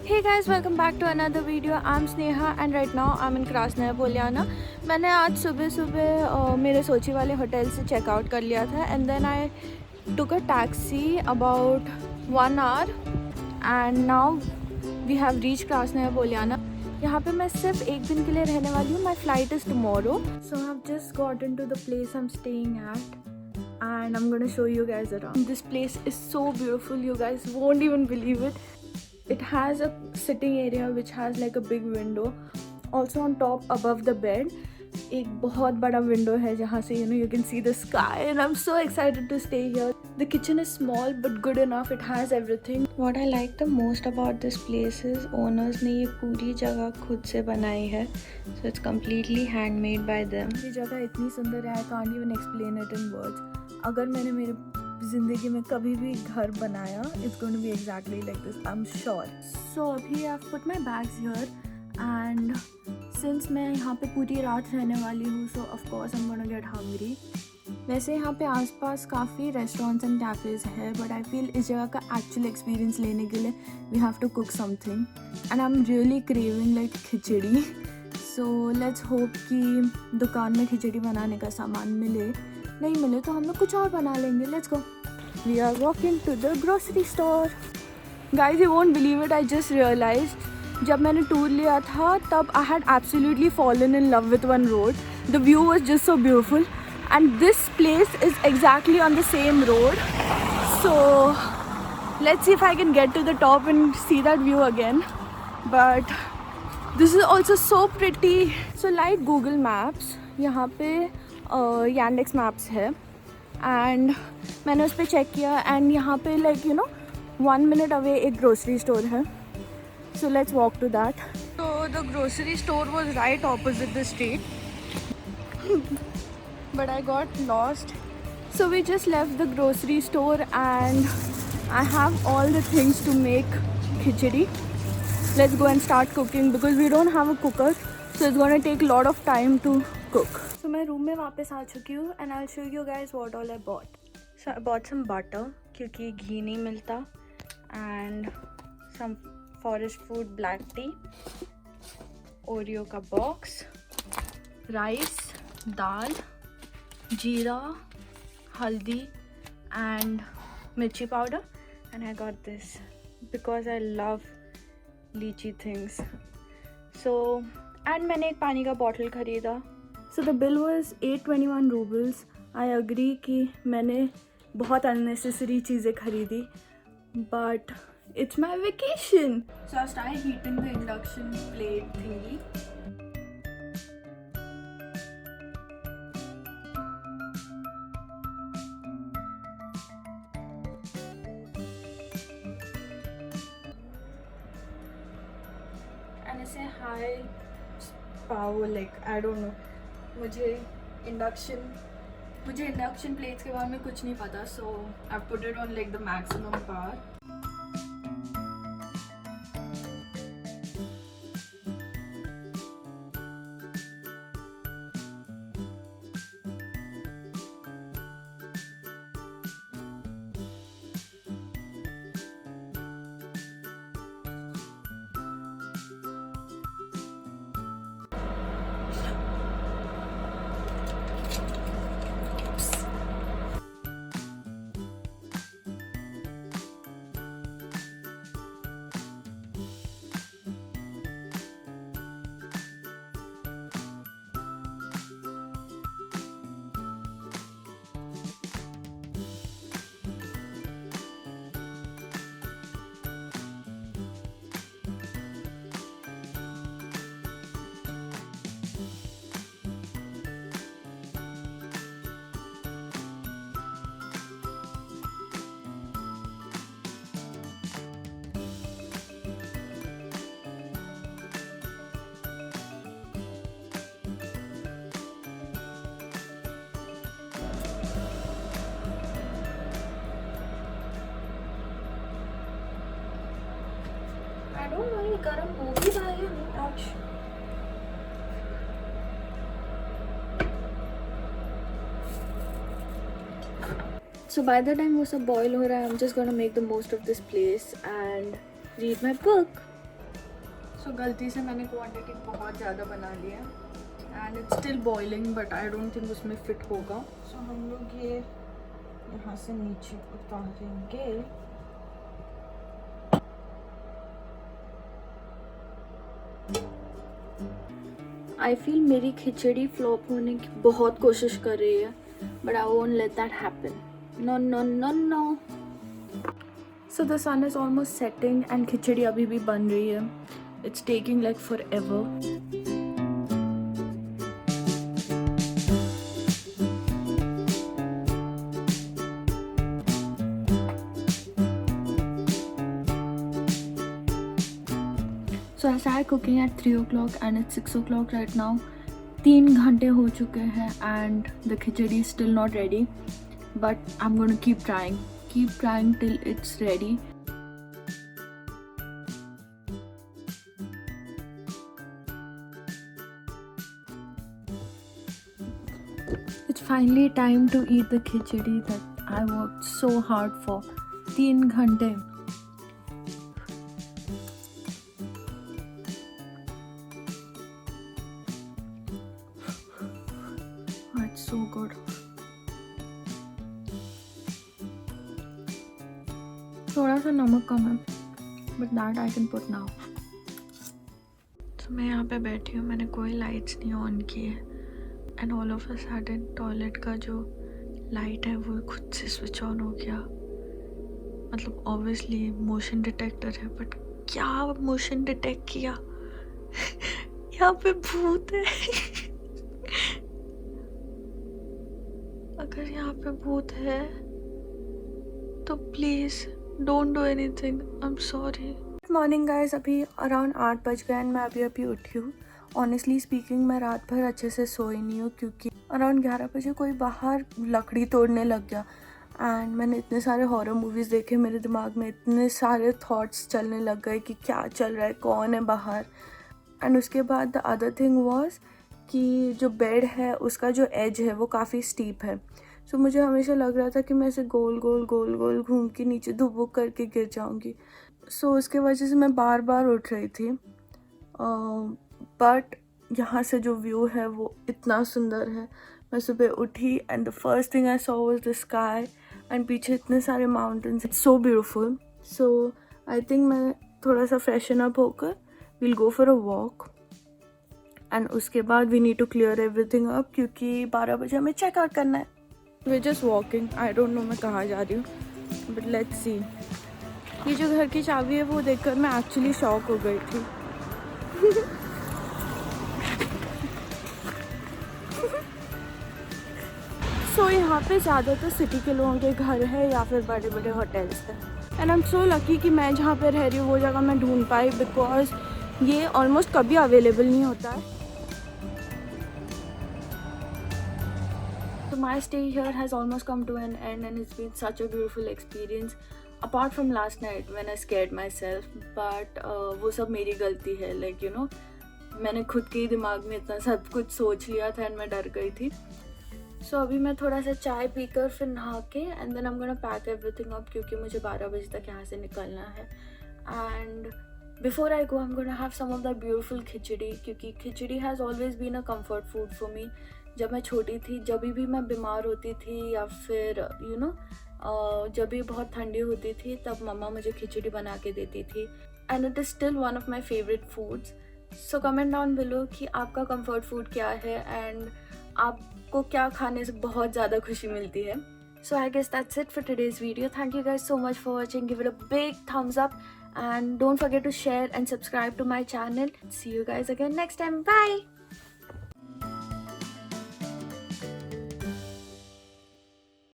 Hey guys, welcome back to another video. I'm Sneha and right now I'm in Krasnaya Polyana. मैंने आज सुबह सुबह मेरे सोची वाले होटल से चेकआउट कर लिया था and then I took a taxi about 1 hour and now we have reached Krasnaya Polyana. यहाँ पे मैं सिर्फ एक दिन के लिए रहने वाली हूँ. My flight is tomorrow. So I've just gotten to the place I'm staying at and I'm gonna show you guys around. This place is so beautiful, you guys won't even believe it. It has a sitting area which has like a big window. Also on top above the bed एक बहुत बड़ा window है जहाँ से you can see the sky and I'm so excited to stay here. The kitchen is small but good enough. It has everything. What I like the most about this place is owners ने ये पूरी जगह खुद से बनाई है. So it's completely handmade by them. ये जगह इतनी सुंदर है I can't even explain it in words. अगर मैंने मेरे ज़िंदगी में कभी भी घर बनाया it's going to be exactly like this, I'm sure. So अभी I've put my bags here and since मैं यहाँ पे पूरी रात रहने वाली हूँ so of course I'm gonna get hungry. वैसे यहाँ पे आसपास काफ़ी रेस्टोरेंट्स एंड कैफ़ेज़ है बट आई फील इस जगह का एक्चुअल एक्सपीरियंस लेने के लिए we have to cook something and I am really craving like khichdi. So let's hope कि दुकान में खिचड़ी बनाने का सामान मिले. नहीं मिले तो हम लोग कुछ और बना लेंगे. Let's go. We are walking to the grocery store. Guys you won't believe it, I just realized जब मैंने टूर लिया था तब I had absolutely fallen in love with one road. The view was just so beautiful and this place is exactly on the same road. So let's see if I can get to the top and see that view again. But this is also so pretty. So like Google Maps, यहाँ पे Yandex Maps है and मैंने उस पर check किया and यहाँ पे like 1 minute away एक grocery store है. So let's walk to that. So the grocery store was right opposite the street. But I got lost. So we just left the grocery store and I have all the things to make khichdi. Let's go and start cooking because we don't have a cooker. So it's gonna take a lot of time to cook. So मैं room में वापस आ चुकी हूँ and I'll show you guys what all I bought. So I bought some butter क्योंकि घी नहीं मिलता and some forest food black tea, Oreo का box, rice, dal, jeera, haldi and mirchi powder and I got this because I love lychee things. So and मैंने एक पानी का bottle खरीदा. So the bill was 821 rubles. I agree कि मैंने बहुत unnecessary चीज़ें खरीदी but it's my vacation. So I started heating the induction plate thingy. ऐसे high power like I don't know. मुझे इंडक्शन प्लेट्स के बारे में कुछ नहीं पता so I put it on like the maximum power. I don't know ये गरम हो भी रहा है नहीं. Ouch. So by the time वो सब boil हो रहा है I'm just gonna make the most of this place and read my book. सो गलती से मैंने क्वांटिटी बहुत ज़्यादा बना ली है and it's still boiling, but I don't think उसमें फिट होगा. सो हम लोग ये यहाँ से नीचे उतारेंगे. आई फील मेरी खिचड़ी फ्लॉप होने की बहुत कोशिश कर रही है, but I won't let that happen. No no no no. So the sun is almost setting and khichdi अभी भी बन रही है. It's taking like forever. So I started cooking at 3 o'clock and it's 6 o'clock right now. 3 घंटे हो चुके हैं and the khichdi is still not ready. But I'm going to keep trying till it's ready. It's finally time to eat the khichdi that I worked so hard for. 3 घंटे. It's so good. थोड़ा सा नमक कम है, but that I can put now. तो मैं यहाँ पे बैठी हूँ, मैंने कोई लाइट्स नहीं ऑन की है and all of a sudden toilet का जो लाइट है वो खुद से स्विच ऑन हो गया. मतलब ऑब्वियसली मोशन डिटेक्टर है, बट क्या मोशन डिटेक्ट किया. यहाँ पे भूत है. अगर यहाँ पे भूत है तो please don't do anything. I am sorry. Good morning guys. अभी अराउंड 8 बज गए एंड मैं अभी उठी हूँ. ऑनेस्टली स्पीकिंग मैं रात भर अच्छे से सोई नहीं हूँ क्योंकि अराउंड 11 बजे कोई बाहर लकड़ी तोड़ने लग गया एंड मैंने इतने सारे हॉरर मूवीज़ देखे. मेरे दिमाग में इतने सारे थॉट्स चलने लग गए कि क्या चल रहा है, कौन है बाहर. एंड उसके बाद द अदर थिंग वाज कि जो बेड है उसका जो एज है वो काफ़ी स्टीप है. सो मुझे हमेशा लग रहा था कि मैं ऐसे गोल गोल घूम के नीचे धुबुक करके गिर जाऊंगी. सो उसके वजह से मैं बार बार उठ रही थी. बट यहाँ से जो व्यू है वो इतना सुंदर है. मैं सुबह उठी and the first thing I saw was the sky and पीछे इतने सारे mountains. It's so beautiful. So I think मैं थोड़ा सा फ्रेशन अप होकर will go for a walk and उसके बाद we need to clear everything up क्योंकि 12 बजे हमें चेकआउट करना है. We just walking. I don't know मैं कहाँ जा रही हूँ, बट लेट्स सी. ये जो घर की चाबी है वो देखकर मैं एक्चुअली शॉक हो गई थी. सो यहाँ पे ज़्यादातर सिटी के लोगों के घर है या फिर बड़े बड़े होटल्स हैं. And I am so lucky कि मैं जहाँ पे रह रही हूँ वो जगह मैं ढूंढ पाई बिकॉज ये ऑलमोस्ट कभी अवेलेबल नहीं होता है. So my stay here has almost come to an end and it's been such a beautiful experience. Apart from last night when I scared myself, but वो सब मेरी गलती है. Like you know, मैंने खुद के ही दिमाग में इतना सब कुछ सोच लिया था एंड मैं डर गई थी. So अभी मैं थोड़ा सा चाय पीकर फिर नहा के and then I am gonna pack everything up क्योंकि मुझे 12 बजे तक यहाँ से निकलना है. And before I go I am gonna have some of that beautiful khichdi क्योंकि khichdi has always been a comfort food for me. जब मैं छोटी थी, जब भी मैं बीमार होती थी या फिर यू नो जब भी बहुत ठंडी होती थी तब मम्मा मुझे खिचड़ी बना के देती थी and it is still one of my favourite foods. So comment down below कि आपका कंफर्ट फूड क्या है एंड आपको क्या खाने से बहुत ज़्यादा खुशी मिलती है. So I guess that's it for today's video. Thank you guys so much for watching. Give it a big thumbs up and don't forget to share and subscribe to my channel. See you guys again next time. Bye.